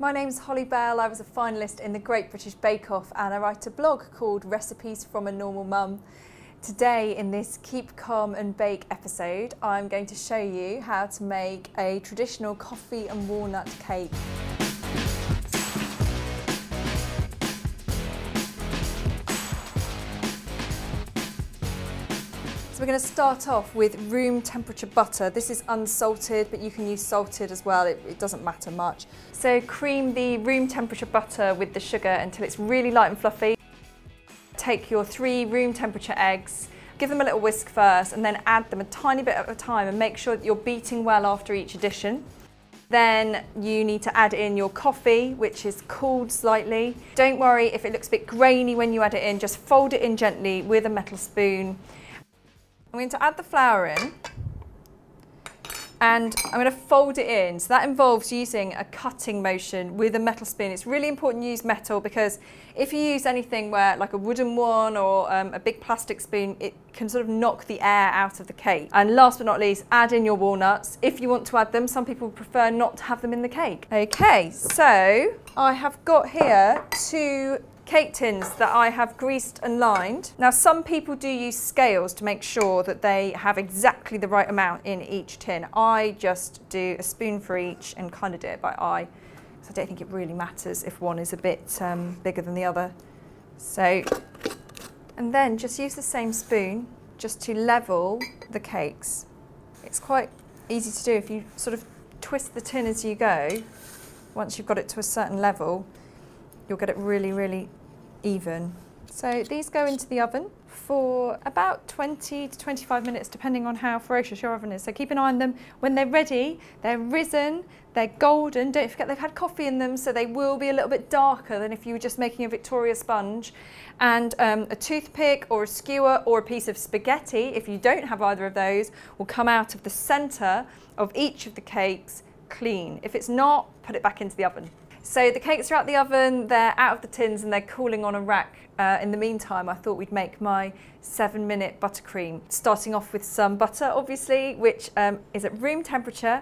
My name's Holly Bell. I was a finalist in the Great British Bake Off and I write a blog called Recipes from a Normal Mum. Today in this Keep Calm and Bake episode, I'm going to show you how to make a traditional coffee and walnut cake. We're going to start off with room temperature butter. This is unsalted, but you can use salted as well. It doesn't matter much. So cream the room temperature butter with the sugar until it's really light and fluffy. Take your 3 room temperature eggs, give them a little whisk first, and then add them a tiny bit at a time and make sure that you're beating well after each addition. Then you need to add in your coffee, which is cooled slightly. Don't worry if it looks a bit grainy when you add it in, just fold it in gently with a metal spoon. I'm going to add the flour in and I'm going to fold it in. So that involves using a cutting motion with a metal spoon. It's really important to use metal because if you use anything where like a wooden one or a big plastic spoon, it can sort of knock the air out of the cake. And last but not least, add in your walnuts if you want to add them. Some people prefer not to have them in the cake. Okay, so I have got here 2 cake tins that I have greased and lined. Now some people do use scales to make sure that they have exactly the right amount in each tin. I just do a spoon for each and kind of do it by eye. So I don't think it really matters if one is a bit bigger than the other. So, and then just use the same spoon just to level the cakes. It's quite easy to do if you sort of twist the tin as you go. Once you've got it to a certain level, you'll get it really even. So these go into the oven for about 20 to 25 minutes depending on how ferocious your oven is. So keep an eye on them. When they're ready, they're risen, they're golden. Don't forget they've had coffee in them, so they will be a little bit darker than if you were just making a Victoria sponge. And a toothpick or a skewer or a piece of spaghetti, if you don't have either of those, will come out of the centre of each of the cakes clean. If it's not, put it back into the oven. So the cakes are out the oven, they're out of the tins and they're cooling on a rack. In the meantime, I thought we'd make my 7-minute buttercream. Starting off with some butter, obviously, which is at room temperature,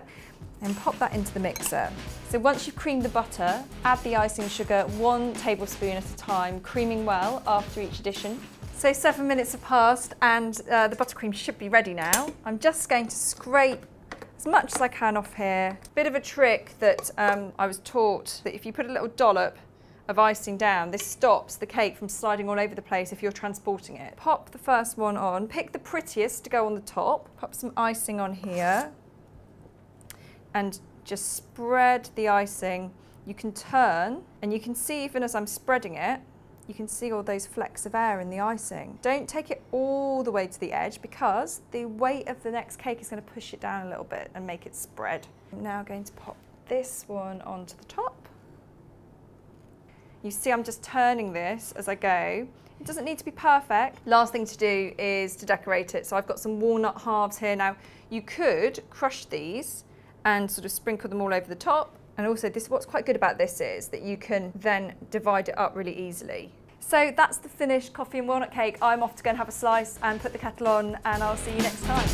and pop that into the mixer. So once you've creamed the butter, add the icing sugar 1 tablespoon at a time, creaming well after each addition. So 7 minutes have passed and the buttercream should be ready now. I'm just going to scrape as much as I can off here. Bit of a trick that I was taught, that if you put a little dollop of icing down, this stops the cake from sliding all over the place if you're transporting it. Pop the first one on, pick the prettiest to go on the top, pop some icing on here, and just spread the icing. You can turn, and you can see even as I'm spreading it, you can see all those flecks of air in the icing. Don't take it all the way to the edge because the weight of the next cake is going to push it down a little bit and make it spread. I'm now going to pop this one onto the top. You see I'm just turning this as I go. It doesn't need to be perfect. Last thing to do is to decorate it. So I've got some walnut halves here. Now you could crush these and sort of sprinkle them all over the top. And also what's quite good about this is that you can then divide it up really easily. So that's the finished coffee and walnut cake. I'm off to go and have a slice and put the kettle on, and I'll see you next time.